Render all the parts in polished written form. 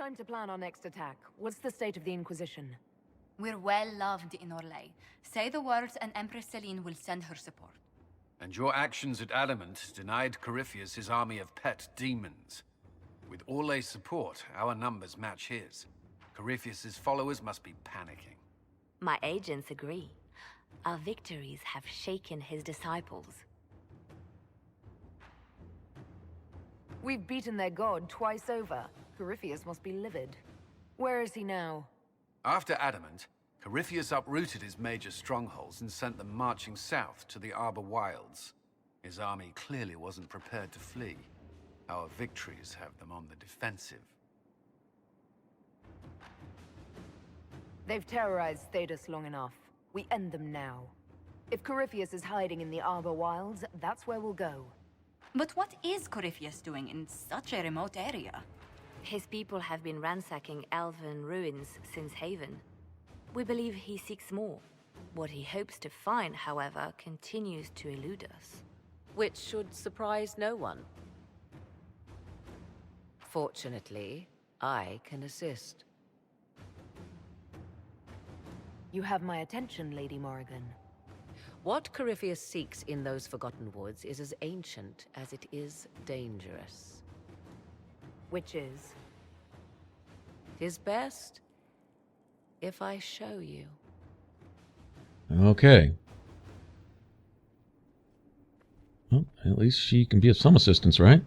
Time to plan our next attack. What's the state of the Inquisition? We're well loved in Orlais. Say the words and Empress Celine will send her support. And your actions at Adamant denied Corypheus his army of pet demons. With Orlais' support, our numbers match his. Corypheus' followers must be panicking. My agents agree. Our victories have shaken his disciples. We've beaten their god twice over. Corypheus must be livid. Where is he now? After Adamant, Corypheus uprooted his major strongholds and sent them marching south to the Arbor Wilds. His army clearly wasn't prepared to flee. Our victories have them on the defensive. They've terrorized Thedas long enough. We end them now. If Corypheus is hiding in the Arbor Wilds, that's where we'll go. But what is Corypheus doing in such a remote area? His people have been ransacking elven ruins since Haven. We believe he seeks more. What he hopes to find, however, continues to elude us. Which should surprise no one. Fortunately, I can assist. You have my attention, Lady Morrigan. What Corypheus seeks in those Forgotten Woods is as ancient as it is dangerous. Which is? 'Tis best if I show you. Okay. Well, at least she can be of some assistance, right?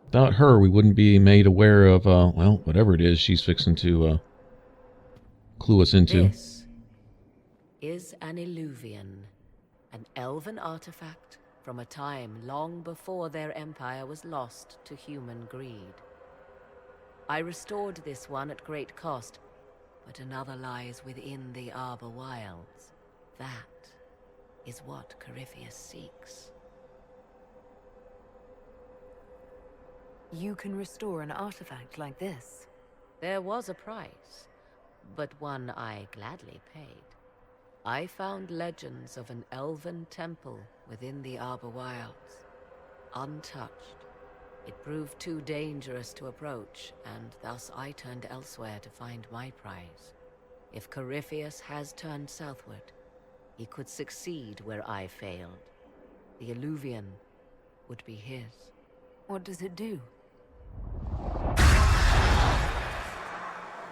Without her, we wouldn't be made aware of, well, whatever it is she's fixing to clue us into. This is an Illuvian, an elven artifact from a time long before their empire was lost to human greed. I restored this one at great cost, but another lies within the Arbor Wilds. That is what Corypheus seeks. You can restore an artifact like this. There was a price, but one I gladly paid. I found legends of an elven temple within the Arbor Wilds, untouched. It proved too dangerous to approach, and thus I turned elsewhere to find my prize. If Corypheus has turned southward, he could succeed where I failed. The Illuvian would be his. What does it do?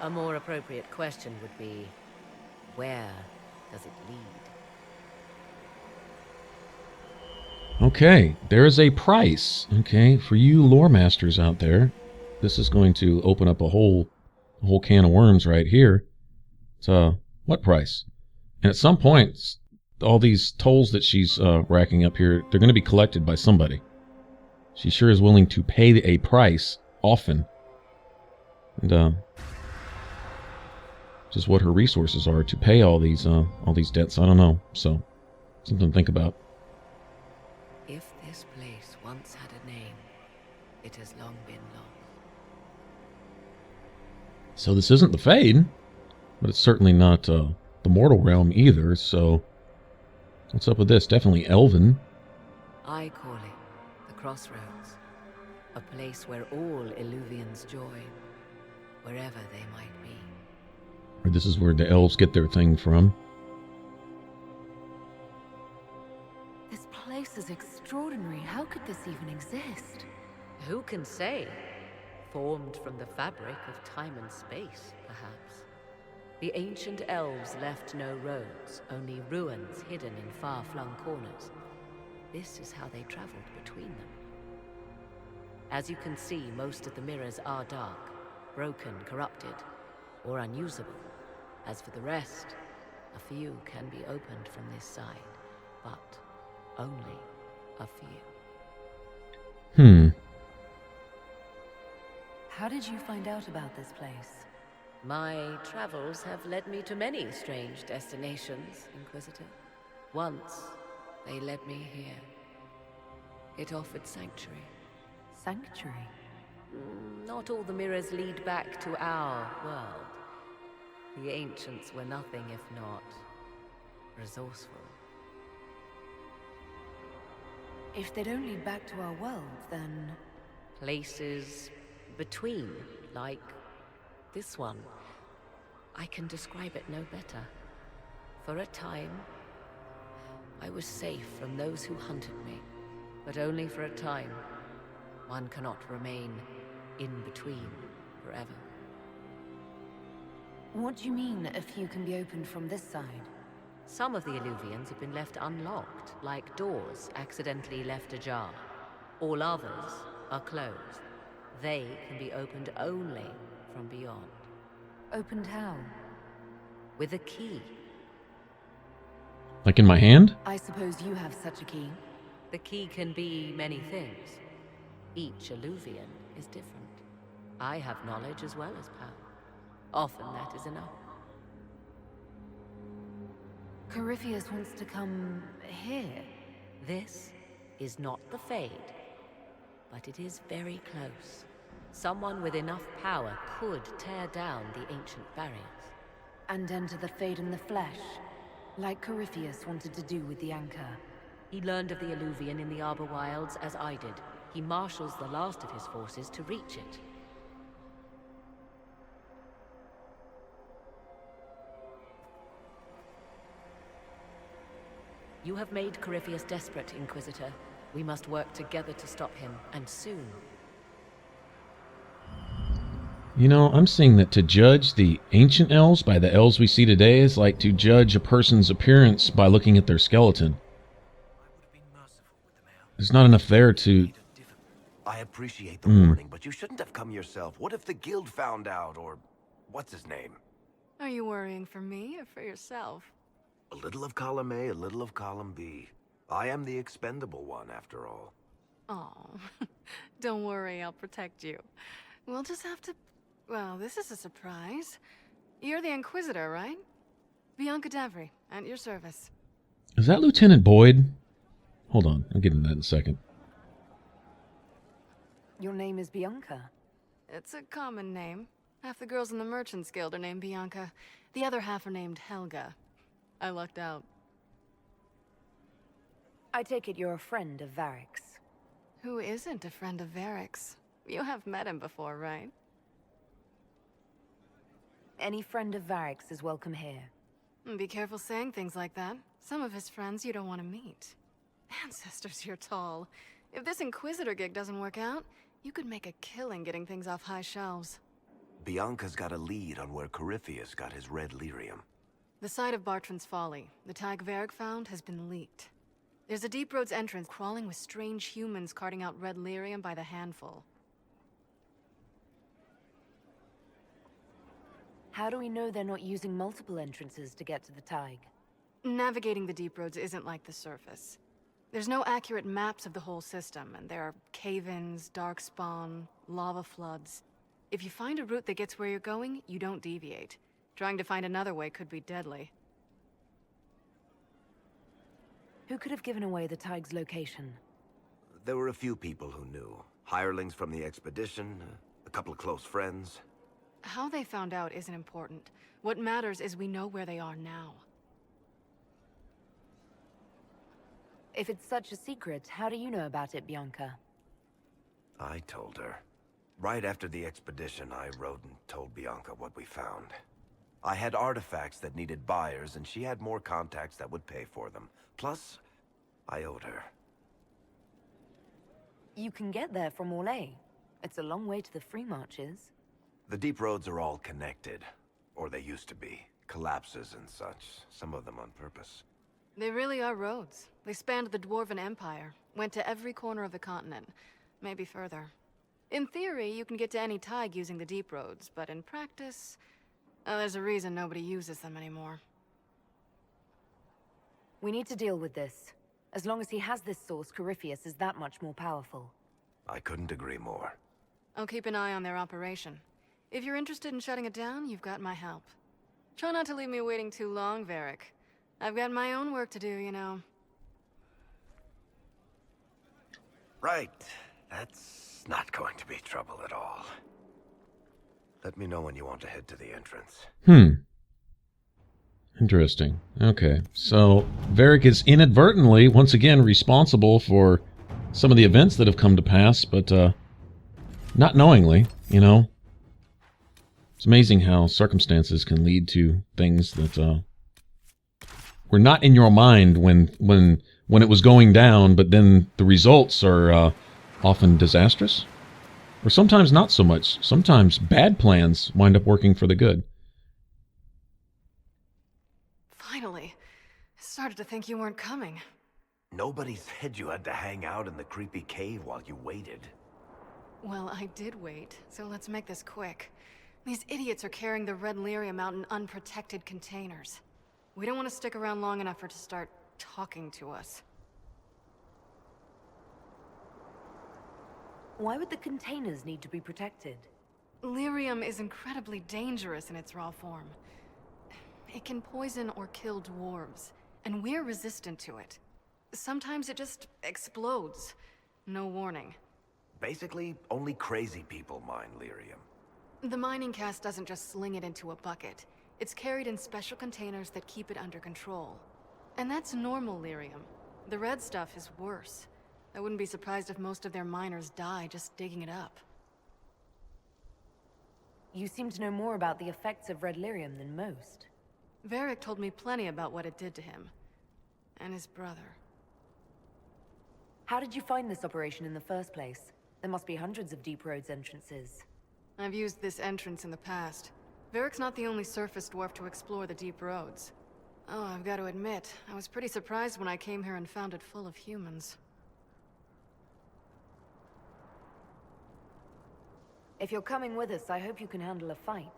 A more appropriate question would be, where does it lead? Okay, there's a price. Okay, for you lore masters out there, this is going to open up a whole can of worms right here. It's what price? And at some point, all these tolls that she's racking up here, they're going to be collected by somebody. She sure is willing to pay a price often, and just what her resources are to pay all these debts. I don't know. So something to think about. If this place once had a name, it has long been lost. So this isn't the Fade, but it's certainly not the mortal realm either. So what's up with this? Definitely elven. I call it the Crossroads, a place where all Illuvians join, wherever they might be. Or this is where the elves get their thing from. This place is extraordinary. How could this even exist? Who can say? Formed from the fabric of time and space, perhaps. The ancient elves left no roads, only ruins hidden in far-flung corners. This is how they traveled between them. As you can see, most of the mirrors are dark, broken, corrupted, or unusable. As for the rest, a few can be opened from this side, but only a few. How did you find out about this place? My travels have led me to many strange destinations, Inquisitor. Once, they led me here. It offered sanctuary. Sanctuary? Not all the mirrors lead back to our world. The ancients were nothing if not resourceful. If they don't lead back to our world, then... Places, Between, like this one. I can describe it no better. For a time, I was safe from those who hunted me, but only for a time. One cannot remain in between forever. What do you mean, a few can be opened from this side? Some of the Illuvians have been left unlocked, like doors accidentally left ajar. All others are closed. They can be opened only from beyond. Opened how? With a key. Like in my hand? I suppose you have such a key. The key can be many things. Each Illuvian is different. I have knowledge as well as power. Often that is enough. Corypheus wants to come here. This is not the Fade, but it is very close. Someone with enough power could tear down the ancient barriers. And enter the Fade in the flesh, like Corypheus wanted to do with the Anchor. He learned of the Illuvian in the Arbor Wilds as I did. He marshals the last of his forces to reach it. You have made Corypheus desperate, Inquisitor. We must work together to stop him, and soon. You know, I'm seeing that to judge the ancient elves by the elves we see today is like to judge a person's appearance by looking at their skeleton. There's not enough there to... I appreciate the warning, but you shouldn't have come yourself. What if the guild found out, or what's his name? Are you worrying for me or for yourself? A little of column A, a little of column B. I am the expendable one, after all. Oh, don't worry, I'll protect you. We'll just have to... Well, this is a surprise. You're the Inquisitor, right? Bianca Davry, at your service. Is that Lieutenant Boyd? Hold on, I'll get into that in a second. Your name is Bianca. It's a common name. Half the girls in the Merchants Guild are named Bianca. The other half are named Helga. I lucked out. I take it you're a friend of Varric's. Who isn't a friend of Varric's? You have met him before, right? Any friend of Varric's is welcome here. Be careful saying things like that. Some of his friends you don't want to meet. Ancestors, you're tall. If this Inquisitor gig doesn't work out, you could make a killing getting things off high shelves. Bianca's got a lead on where Corypheus got his red lyrium. The site of Bartran's Folly, the tag Varric found, has been leaked. There's a Deep Roads entrance crawling with strange humans carting out red lyrium by the handful. How do we know they're not using multiple entrances to get to the Tig? Navigating the Deep Roads isn't like the surface. There's no accurate maps of the whole system, and there are cave-ins, darkspawn, lava floods. If you find a route that gets where you're going, you don't deviate. Trying to find another way could be deadly. Who could have given away the Tig's location? There were a few people who knew. Hirelings from the expedition, a couple of close friends. How they found out isn't important. What matters is we know where they are now. If it's such a secret, how do you know about it, Bianca? I told her. Right after the expedition, I wrote and told Bianca what we found. I had artifacts that needed buyers, and she had more contacts that would pay for them. Plus, I owed her. You can get there from Orlais. It's a long way to the Free Marches. The deep roads are all connected. Or they used to be. Collapses and such. Some of them on purpose. They really are roads. They spanned the Dwarven Empire, went to every corner of the continent, maybe further. In theory, you can get to any Tig using the deep roads, but in practice, there's a reason nobody uses them anymore. We need to deal with this. As long as he has this source, Corypheus is that much more powerful. I couldn't agree more. I'll keep an eye on their operation. If you're interested in shutting it down, you've got my help. Try not to leave me waiting too long, Varric. I've got my own work to do, you know. Right. That's not going to be trouble at all. Let me know when you want to head to the entrance. Interesting. Okay, so Varric is inadvertently, once again, responsible for some of the events that have come to pass, but not knowingly, you know. It's amazing how circumstances can lead to things that were not in your mind when it was going down, but then the results are often disastrous. Or sometimes not so much. Sometimes bad plans wind up working for the good. Finally. I started to think you weren't coming. Nobody said you had to hang out in the creepy cave while you waited. Well, I did wait, so let's make this quick. These idiots are carrying the red lyrium out in unprotected containers. We don't want to stick around long enough for it to start talking to us. Why would the containers need to be protected? Lyrium is incredibly dangerous in its raw form. It can poison or kill dwarves, and we're resistant to it. Sometimes it just explodes. No warning. Basically, only crazy people mine lyrium. The mining cast doesn't just sling it into a bucket. It's carried in special containers that keep it under control. And that's normal lyrium. The red stuff is worse. I wouldn't be surprised if most of their miners die just digging it up. You seem to know more about the effects of red lyrium than most. Varric told me plenty about what it did to him. And his brother. How did you find this operation in the first place? There must be hundreds of Deep Roads entrances. I've used this entrance in the past. Varric's not the only surface dwarf to explore the Deep Roads. Oh, I've got to admit, I was pretty surprised when I came here and found it full of humans. If you're coming with us, I hope you can handle a fight.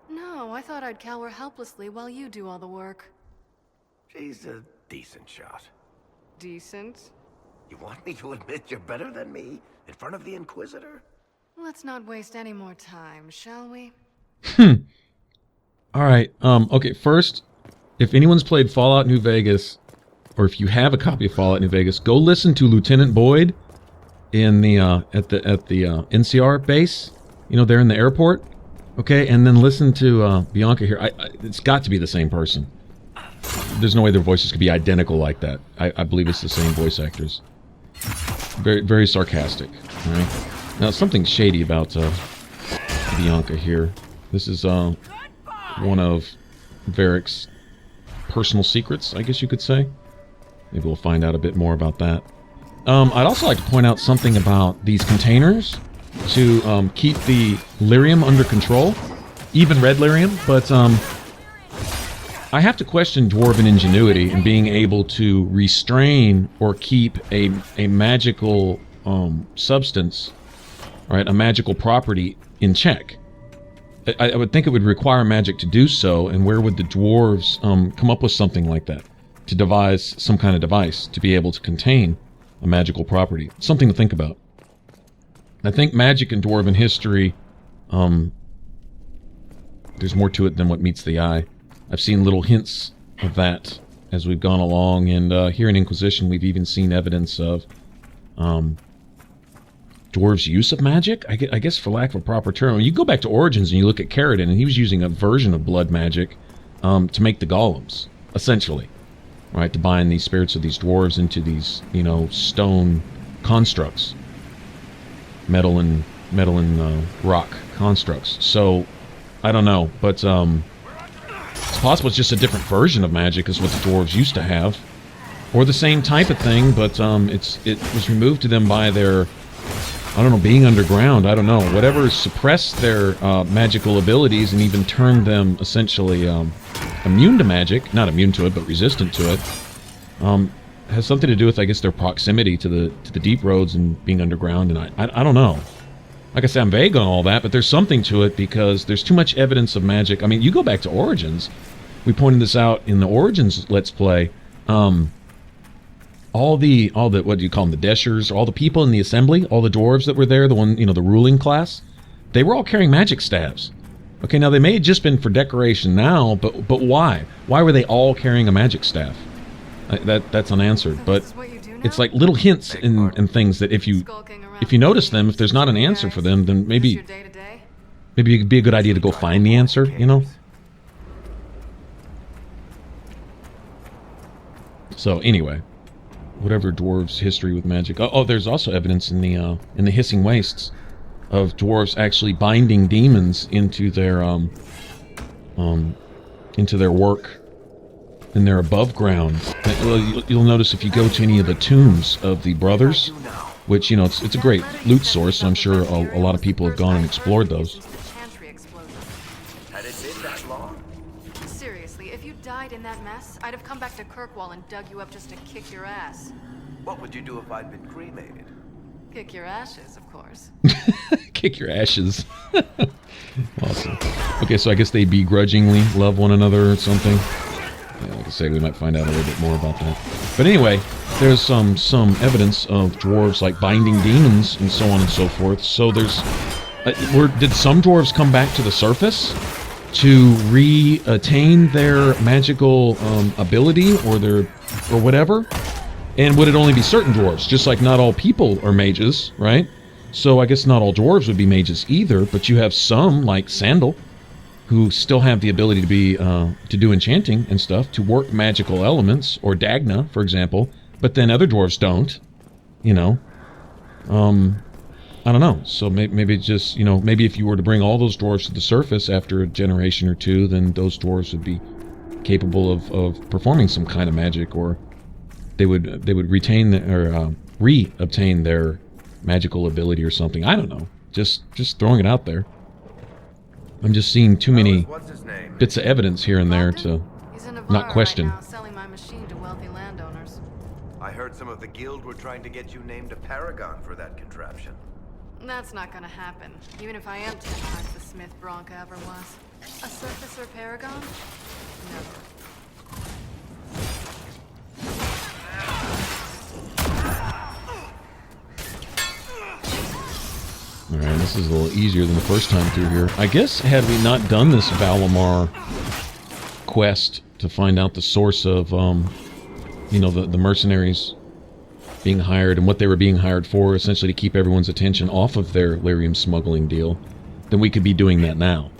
No, I thought I'd cower helplessly while you do all the work. She's a decent shot. Decent? You want me to admit you're better than me? In front of the Inquisitor? Let's not waste any more time, shall we? Alright, okay, first, if anyone's played Fallout New Vegas, or if you have a copy of Fallout New Vegas, go listen to Lieutenant Boyd in the, at the NCR base. You know, they're in the airport. Okay, and then listen to, Bianca here. It's got to be the same person. There's no way their voices could be identical like that. I believe it's the same voice actors. Very, very sarcastic, alright? Now, something shady about, Bianca here. This is, one of Varric's personal secrets, I guess you could say. Maybe we'll find out a bit more about that. I'd also like to point out something about these containers to keep the lyrium under control, even red lyrium, but I have to question dwarven ingenuity in being able to restrain or keep a magical substance, right, a magical property in check. I would think it would require magic to do so, and where would the dwarves come up with something like that? To devise some kind of device to be able to contain a magical property. Something to think about. I think magic in dwarven history, there's more to it than what meets the eye. I've seen little hints of that as we've gone along, and here in Inquisition we've even seen evidence of dwarves' use of magic, I guess for lack of a proper term. When you go back to Origins and you look at Carradine, and he was using a version of blood magic to make the golems, essentially. Right, to bind these spirits of these dwarves into these, you know, stone constructs. Metal and rock constructs. So, I don't know, but it's possible it's just a different version of magic is what the dwarves used to have. Or the same type of thing, but it was removed to them by their, I don't know, being underground, I don't know. Whatever suppressed their magical abilities and even turned them essentially immune to magic, not immune to it, but resistant to it, has something to do with, I guess, their proximity to the deep roads and being underground, and I don't know. Like I said, I'm vague on all that, but there's something to it because there's too much evidence of magic. I mean, you go back to Origins, we pointed this out in the Origins Let's Play, all the, what do you call them, the Deshers, all the people in the assembly, all the dwarves that were there, the one, you know, the ruling class, they were all carrying magic staves. Okay, now they may have just been for decoration now, but why? Why were they all carrying a magic staff? That's unanswered, but it's like little hints and things that if you notice them, if there's not an answer for them, then maybe it'd be a good idea to go find the answer, you know? So anyway, whatever dwarves' history with magic. Oh, there's also evidence in the Hissing Wastes of dwarves actually binding demons into their work, and they're above ground. Well, you'll notice if you go to any of the tombs of the brothers, which, you know, it's a great loot source. I'm sure a lot of people have gone and explored those. Had it been that long? Seriously, if you died in that mess, I'd have come back to Kirkwall and dug you up just to kick your ass. What would you do if I'd been cremated? Kick your ashes, of course. Kick your ashes. Awesome. Okay, so I guess they begrudgingly love one another or something. Yeah, like I say, we might find out a little bit more about that. But anyway, there's some evidence of dwarves like binding demons and so on and so forth. So there's, did some dwarves come back to the surface to re-attain their magical ability or whatever? And would it only be certain dwarves? Just like not all people are mages, right? So I guess not all dwarves would be mages either, but you have some, like Sandal, who still have the ability to be to do enchanting and stuff, to work magical elements, or Dagna, for example, but then other dwarves don't, you know. I don't know. So maybe just, you know, maybe if you were to bring all those dwarves to the surface after a generation or two, then those dwarves would be capable of performing some kind of magic, or they would retain or re-obtain their magical ability or something. I don't know. Just throwing it out there. I'm just seeing too many bits of evidence here and there to not question. Right now, selling my machine to wealthy landowners. I heard some of the guild were trying to get you named a paragon for that contraption. That's not gonna happen, even if I am 10 times the Smith Bronca ever was. A surfacer paragon? Never. Alright, this is a little easier than the first time through here. I guess had we not done this Valimar quest to find out the source of, you know, the mercenaries being hired and what they were being hired for, essentially to keep everyone's attention off of their lyrium smuggling deal, then we could be doing that now.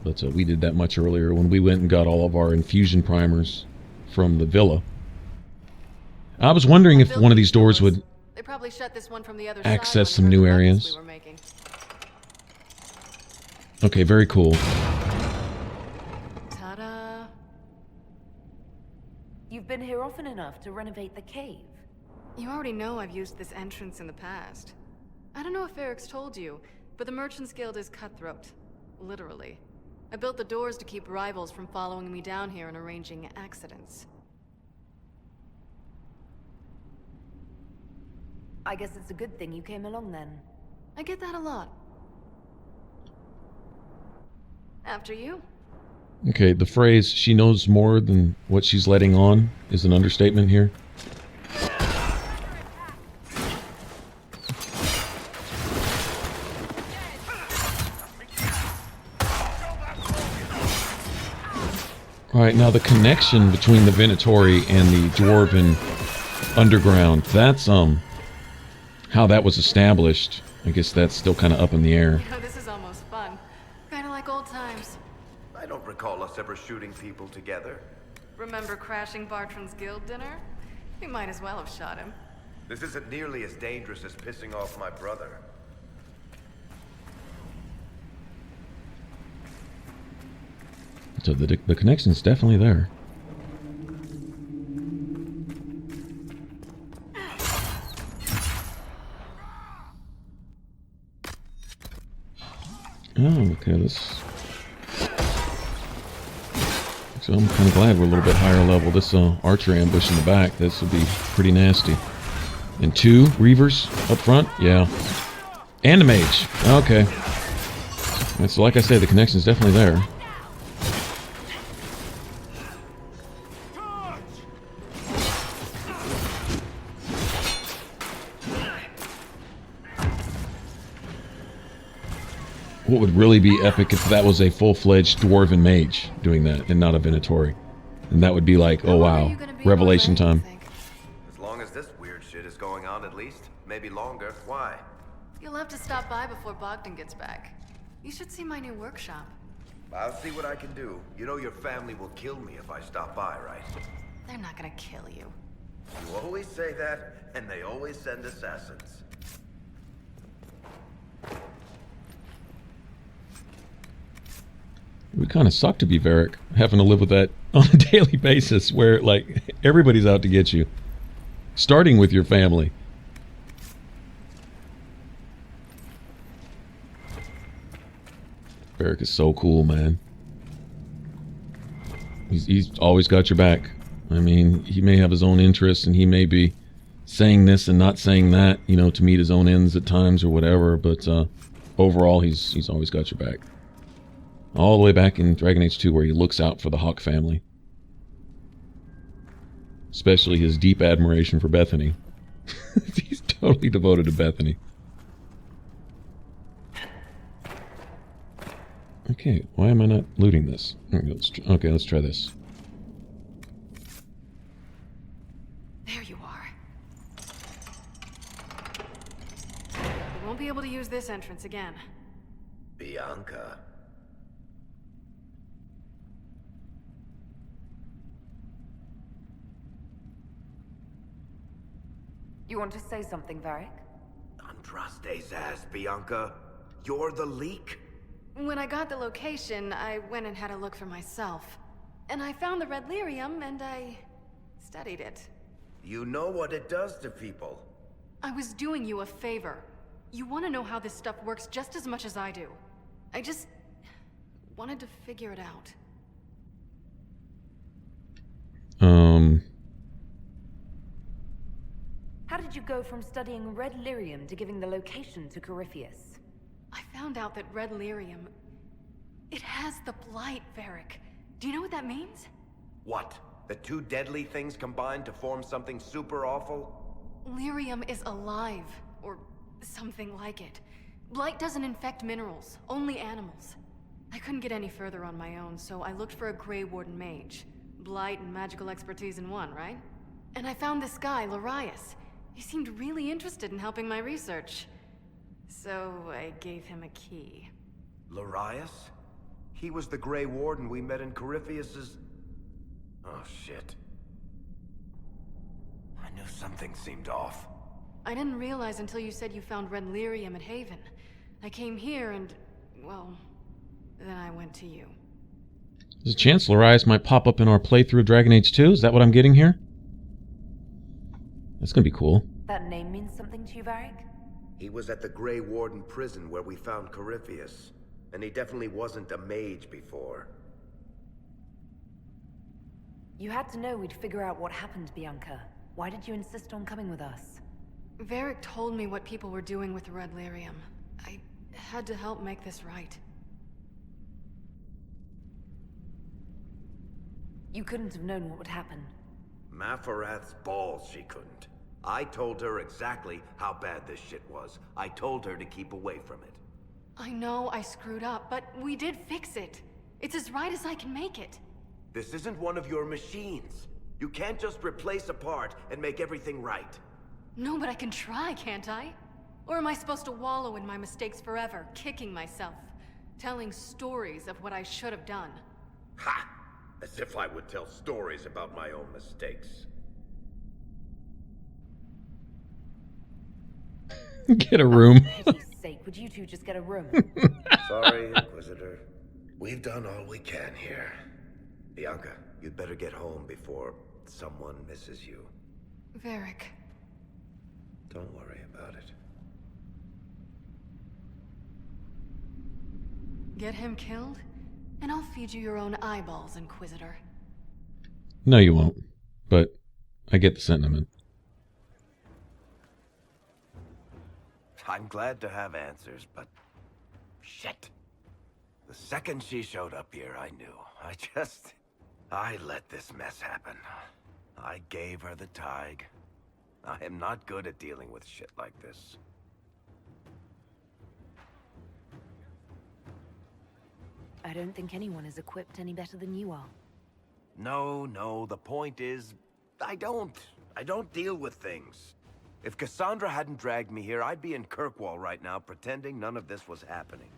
But we did that much earlier when we went and got all of our infusion primers from the villa. I was wondering if one of these doors would They probably shut this one from the other access side some when they new heard the weapons areas. we were making. Okay, very cool. Ta-da! You've been here often enough to renovate the cave. You already know I've used this entrance in the past. I don't know if Varric's told you, but the Merchants Guild is cutthroat. Literally. I built the doors to keep rivals from following me down here and arranging accidents. I guess it's a good thing you came along then. I get that a lot. After you. Okay, the phrase, she knows more than what she's letting on, is an understatement here. Alright, now the connection between the Venatori and the Dwarven underground, that's, how that was established. I guess that's still kind of up in the air. You know, this is almost fun. Kind of like old times. I don't recall us ever shooting people together. Remember crashing Bartran's guild dinner? We might as well have shot him. This isn't nearly as dangerous as pissing off my brother. So the connection's definitely there. Oh, okay, this... So I'm kind of glad we're a little bit higher level. This archer ambush in the back, this would be pretty nasty. And 2 Reavers up front? Yeah. And a mage. Okay. And so like I say, the connection's definitely there. What would really be epic if that was a full-fledged Dwarven mage doing that and not a Venatori. And that would be like, oh wow, revelation time. As long as this weird shit is going on at least. Maybe longer. Why? You'll have to stop by before Bogdan gets back. You should see my new workshop. I'll see what I can do. You know your family will kill me if I stop by, right? They're not gonna kill you. You always say that, and they always send assassins. It would kind of suck to be Varric, having to live with that on a daily basis where, like, everybody's out to get you. Starting with your family. Varric is so cool, man. He's always got your back. I mean, he may have his own interests, and he may be saying this and not saying that, you know, to meet his own ends at times or whatever, but overall, he's always got your back. All the way back in Dragon Age 2 where he looks out for the Hawk family. Especially his deep admiration for Bethany. He's totally devoted to Bethany. Okay, why am I not looting this? Okay, let's try this. There you are. We won't be able to use this entrance again. Bianca. You want to say something, Varric? Andraste's ass, Bianca. You're the leak? When I got the location, I went and had a look for myself. And I found the red lyrium, and I studied it. You know what it does to people. I was doing you a favor. You want to know how this stuff works just as much as I do. I just wanted to figure it out. How did you go from studying red lyrium to giving the location to Corypheus? I found out that red lyrium... it has the blight, Varric. Do you know what that means? What? The two deadly things combined to form something super awful? Lyrium is alive, or something like it. Blight doesn't infect minerals, only animals. I couldn't get any further on my own, so I looked for a Grey Warden mage. Blight and magical expertise in one, right? And I found this guy, Larius. He seemed really interested in helping my research. So I gave him a key. Larius? He was the Grey Warden we met in Corypheus's... Oh, shit. I knew something seemed off. I didn't realize until you said you found red lyrium at Haven. I came here and, well, then I went to you. There's a chance Larius might pop up in our playthrough of Dragon Age 2? Is that what I'm getting here? That's gonna be cool. That name means something to you, Varric? He was at the Grey Warden prison where we found Corypheus. And he definitely wasn't a mage before. You had to know we'd figure out what happened, Bianca. Why did you insist on coming with us? Varric told me what people were doing with the red lyrium. I had to help make this right. You couldn't have known what would happen. Mafarath's balls, she couldn't. I told her exactly how bad this shit was. I told her to keep away from it. I know I screwed up, but we did fix it. It's as right as I can make it. This isn't one of your machines. You can't just replace a part and make everything right. No, but I can try, can't I? Or am I supposed to wallow in my mistakes forever, kicking myself, telling stories of what I should have done? Ha! As if I would tell stories about my own mistakes. Get a room. For pity's sake, would you two just get a room? Sorry, Inquisitor. We've done all we can here. Bianca, you'd better get home before someone misses you. Varric. Don't worry about it. Get him killed, and I'll feed you your own eyeballs, Inquisitor. No, you won't. But I get the sentiment. I'm glad to have answers, but... shit. The second she showed up here, I knew. I let this mess happen. I gave her the Tig. I am not good at dealing with shit like this. I don't think anyone is equipped any better than you are. No, the point is... I don't deal with things. If Cassandra hadn't dragged me here, I'd be in Kirkwall right now, pretending none of this was happening.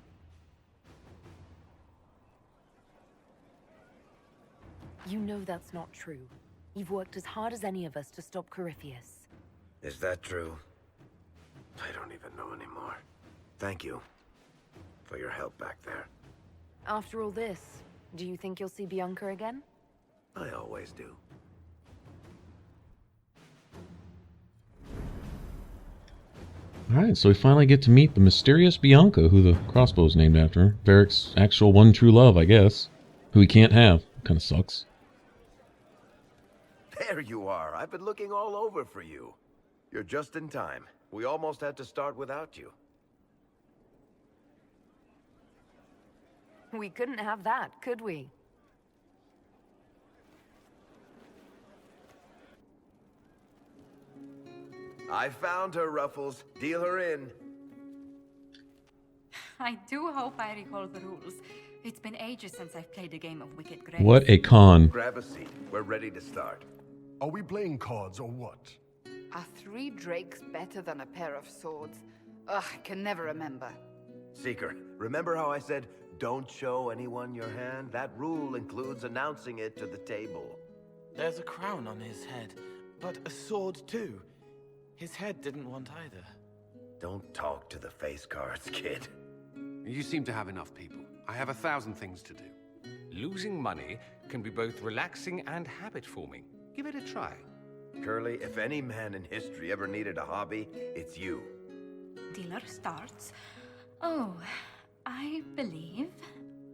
You know that's not true. You've worked as hard as any of us to stop Corypheus. Is that true? I don't even know anymore. Thank you for your help back there. After all this, do you think you'll see Bianca again? I always do. Alright, so we finally get to meet the mysterious Bianca, who the crossbow is named after. Varric's actual one true love, I guess. Who he can't have. Kinda sucks. There you are. I've been looking all over for you. You're just in time. We almost had to start without you. We couldn't have that, could we? I found her, Ruffles. Deal her in. I do hope I recall the rules. It's been ages since I've played a game of Wicked Grace. What a con. Grab a seat. We're ready to start. Are we playing cards or what? Are 3 drakes better than a pair of swords? Ugh, I can never remember. Seeker, remember how I said, don't show anyone your hand? That rule includes announcing it to the table. There's a crown on his head, but a sword too. His head didn't want either. Don't talk to the face cards, kid. You seem to have enough people. I have 1,000 things to do. Losing money can be both relaxing and habit-forming. Give it a try. Curly, if any man in history ever needed a hobby, it's you. Dealer starts. Oh, I believe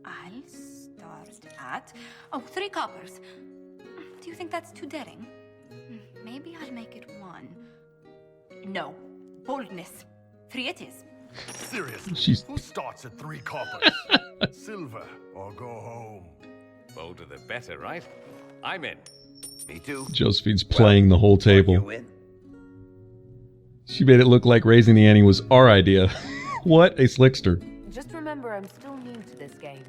I'll start at... Oh, 3 coppers. Do you think that's too daring? Maybe I'll make it 1. No. Boldness. 3 it is. Seriously, who starts at 3 coppers? Silver or go home? Bolder the better, right? I'm in. Me too. Josephine's playing the whole table. You in? She made it look like raising the ante was our idea. What a slickster. Just remember, I'm still new to this game.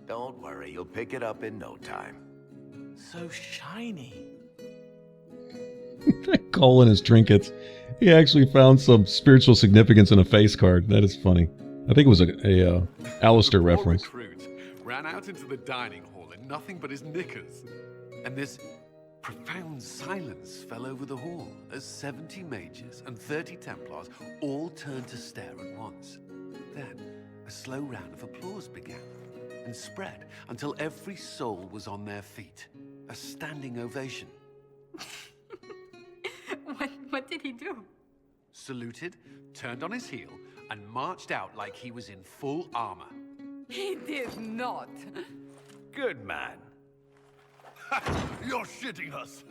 Don't worry, you'll pick it up in no time. So shiny. Colin his trinkets. He actually found some spiritual significance in a face card. That is funny. I think it was a Alistair The poor reference. recruit ran out into the dining hall in nothing but his knickers. And this profound silence fell over the hall as 70 mages and 30 Templars all turned to stare at once. Then a slow round of applause began and spread until every soul was on their feet. A standing ovation. What did he do? Saluted, turned on his heel, and marched out like he was in full armor. He did not. Good man. You're shitting us.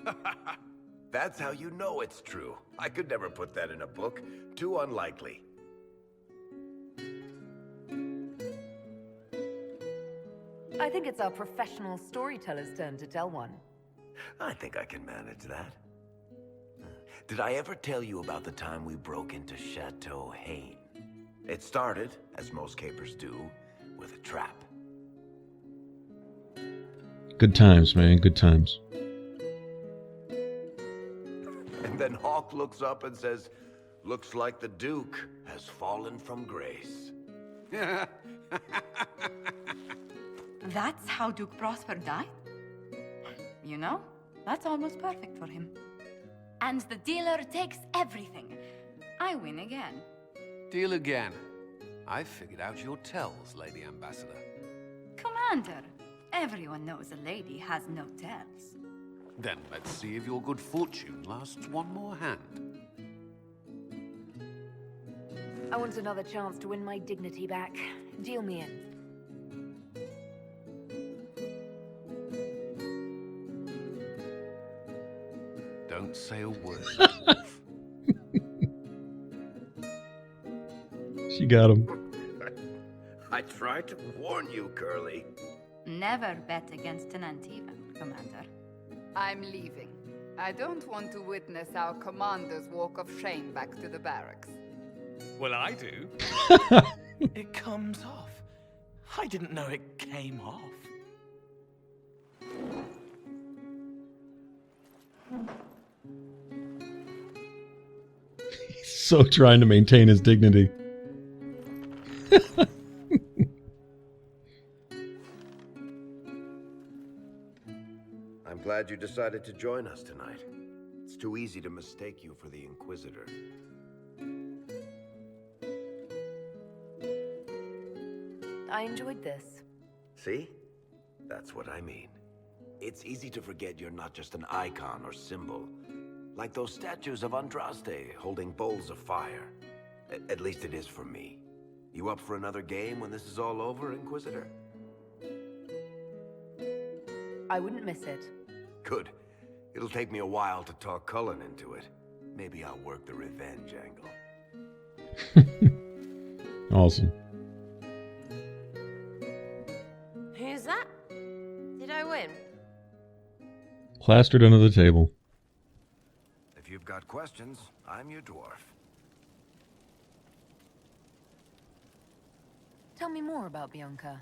That's how you know it's true. I could never put that in a book. Too unlikely. I think it's our professional storyteller's turn to tell one. I think I can manage that. Did I ever tell you about the time we broke into Chateau Hain? It started, as most capers do, with a trap. Good times, man. Good times. And then Hawk looks up and says, "Looks like the Duke has fallen from grace." That's how Duke Prosper died? You know, that's almost perfect for him. And the dealer takes everything. I win again. Deal again. I figured out your tells, Lady Ambassador. Commander, everyone knows a lady has no tells. Then let's see if your good fortune lasts one more hand. I want another chance to win my dignity back. Deal me in. Don't say a word. She got him. I tried to warn you, Curly. Never bet against an Antivan, Commander. I'm leaving. I don't want to witness our commander's walk of shame back to the barracks. Well, I do. It comes off. I didn't know it came off. He's so trying to maintain his dignity. I'm glad you decided to join us tonight. It's too easy to mistake you for the Inquisitor. I enjoyed this. See? That's what I mean. It's easy to forget you're not just an icon or symbol. Like those statues of Andraste holding bowls of fire. At least it is for me. You up for another game when this is all over, Inquisitor? I wouldn't miss it. Good. It'll take me a while to talk Cullen into it. Maybe I'll work the revenge angle. Awesome. Who's that? Did I win? Plastered under the table. If you've got questions, I'm your dwarf. Tell me more about Bianca.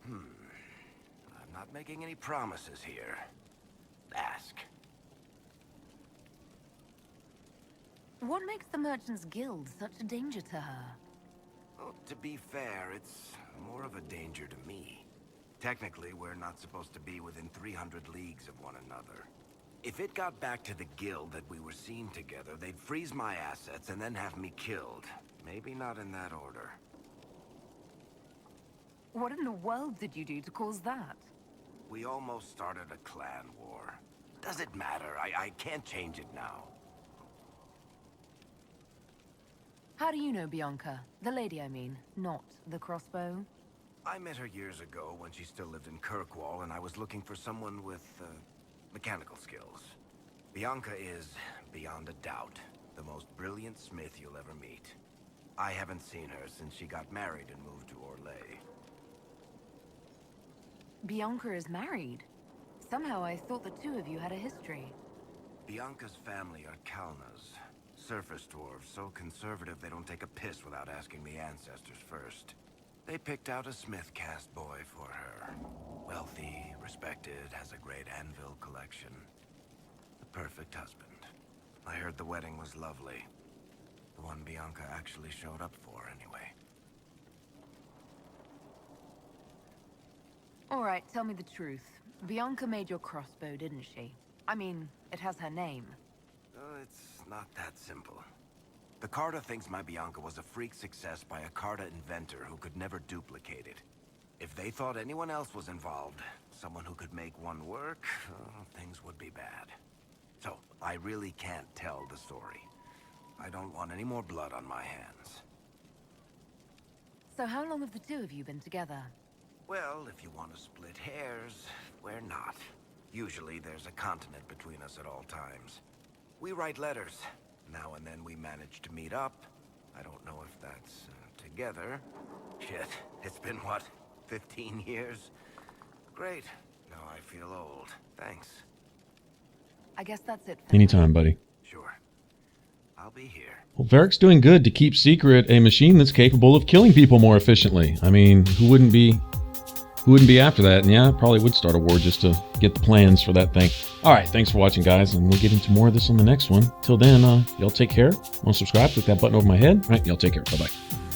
I'm not making any promises here. Ask. What makes the Merchants Guild such a danger to her? Well, to be fair, it's more of a danger to me. Technically, we're not supposed to be within 300 leagues of one another. If it got back to the guild that we were seen together, they'd freeze my assets and then have me killed. Maybe not in that order. What in the world did you do to cause that? We almost started a clan war. Does it matter? I can't change it now. How do you know Bianca? The lady, I mean, not the Crossbow. I met her years ago when she still lived in Kirkwall, and I was looking for someone with, mechanical skills. Bianca is, beyond a doubt, the most brilliant smith you'll ever meet. I haven't seen her since she got married and moved to Orlais. Bianca is married. Somehow I thought the two of you had a history. Bianca's family are Kalnas. Surface dwarves, so conservative they don't take a piss without asking the ancestors first. They picked out a smith caste boy for her. Wealthy, respected, has a great anvil collection. The perfect husband. I heard the wedding was lovely. The one Bianca actually showed up for, anyway. All right, tell me the truth. Bianca made your crossbow, didn't she? I mean, it has her name. It's not that simple. The Carta thinks my Bianca was a freak success by a Carta inventor who could never duplicate it. If they thought anyone else was involved, someone who could make one work, things would be bad. So, I really can't tell the story. I don't want any more blood on my hands. So how long have the two of you been together? Well, if you want to split hairs, we're not. Usually there's a continent between us at all times. We write letters. Now and then we manage to meet up. I don't know if that's together. Shit, it's been what, 15 years? Great. Now I feel old. Thanks. I guess that's it for Anytime, buddy. Sure. I'll be here. Well, Varric's doing good to keep secret a machine that's capable of killing people more efficiently. I mean, who wouldn't be after that? And yeah, probably would start a war just to get the plans for that thing. All right, thanks for watching, guys, and we'll get into more of this on the next one. Till then, y'all take care. Want to subscribe? Click that button over my head. All right, y'all take care. Bye-bye.